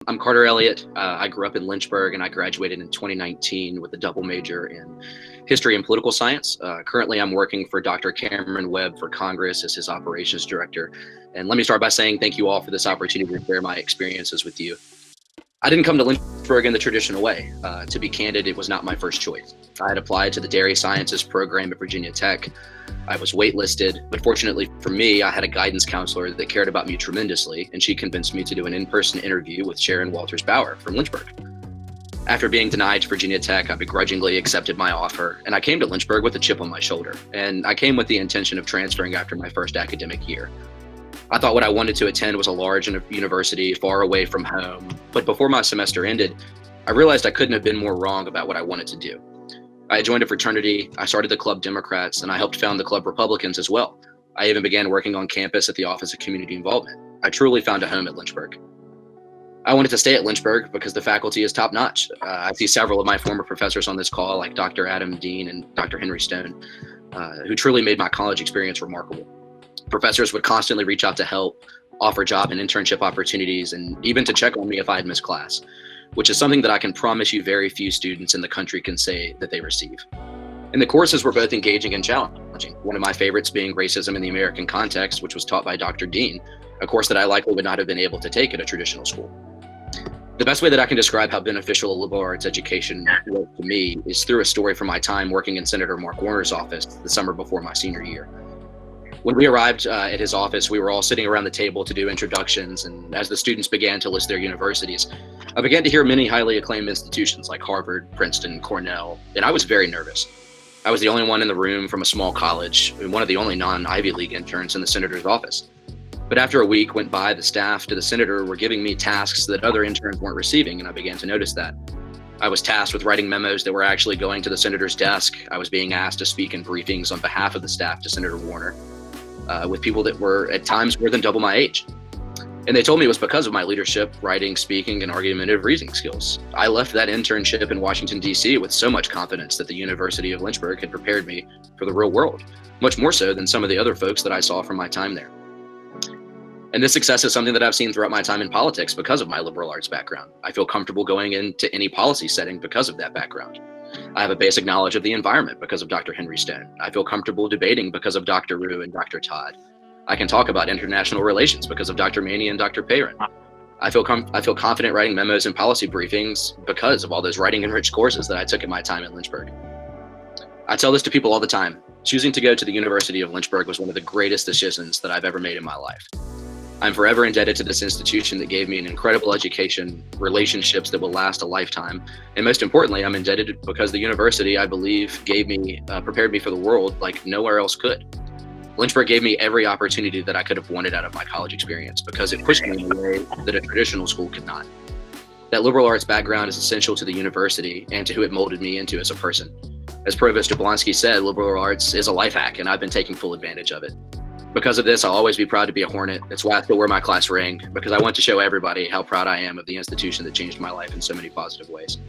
I'm Carter Elliott. I grew up in Lynchburg and I graduated in 2019 with a double major in history and political science. Currently, I'm working for Dr. Cameron Webb for Congress as his operations director. And let me start by saying thank you all for this opportunity to share my experiences with you. I didn't come to Lynchburg in the traditional way. To be candid, it was not my first choice. I had applied to the dairy sciences program at Virginia Tech. I was waitlisted, but fortunately for me, I had a guidance counselor that cared about me tremendously, and she convinced me to do an in-person interview with Sharon Walters Bauer from Lynchburg. After being denied to Virginia Tech, I begrudgingly accepted my offer, and I came to Lynchburg with a chip on my shoulder, and I came with the intention of transferring after my first academic year. I thought what I wanted to attend was a large university far away from home, but before my semester ended, I realized I couldn't have been more wrong about what I wanted to do. I had joined a fraternity, I started the Club Democrats, and I helped found the Club Republicans as well. I even began working on campus at the Office of Community Involvement. I truly found a home at Lynchburg. I wanted to stay at Lynchburg because the faculty is top notch. I see several of my former professors on this call, like Dr. Adam Dean and Dr. Henry Stone, who truly made my college experience remarkable. Professors would constantly reach out to help, offer job and internship opportunities, and even to check on me if I had missed class, which is something that I can promise you very few students in the country can say that they receive. And the courses were both engaging and challenging. One of my favorites being Racism in the American Context, which was taught by Dr. Dean, a course that I likely would not have been able to take at a traditional school. The best way that I can describe how beneficial a liberal arts education was to me is through a story from my time working in Senator Mark Warner's office the summer before my senior year. When we arrived at his office, we were all sitting around the table to do introductions, and as the students began to list their universities, I began to hear many highly acclaimed institutions like Harvard, Princeton, Cornell, and I was very nervous. I was the only one in the room from a small college, and one of the only non-Ivy League interns in the senator's office. But after a week went by, the staff to the senator were giving me tasks that other interns weren't receiving, and I began to notice that. I was tasked with writing memos that were actually going to the senator's desk. I was being asked to speak in briefings on behalf of the staff to Senator Warner. With people that were at times more than double my age. And they told me it was because of my leadership, writing, speaking, and argumentative reasoning skills. I left that internship in Washington, D.C. with so much confidence that the University of Lynchburg had prepared me for the real world, much more so than some of the other folks that I saw from my time there. And this success is something that I've seen throughout my time in politics because of my liberal arts background. I feel comfortable going into any policy setting because of that background. I have a basic knowledge of the environment because of Dr. Henry Stone. I feel comfortable debating because of Dr. Rue and Dr. Todd. I can talk about international relations because of Dr. Maney and Dr. Perrin. I feel confident writing memos and policy briefings because of all those writing-enriched courses that I took in my time at Lynchburg. I tell this to people all the time. Choosing to go to the University of Lynchburg was one of the greatest decisions that I've ever made in my life. I'm forever indebted to this institution that gave me an incredible education, relationships that will last a lifetime, and most importantly, I'm indebted because the university, I believe, prepared me for the world like nowhere else could. Lynchburg gave me every opportunity that I could have wanted out of my college experience because it pushed me in a way that a traditional school could not. That liberal arts background is essential to the university and to who it molded me into as a person. As Provost Jablonski said, liberal arts is a life hack, and I've been taking full advantage of it. Because of this, I'll always be proud to be a Hornet. That's why I still wear my class ring, because I want to show everybody how proud I am of the institution that changed my life in so many positive ways.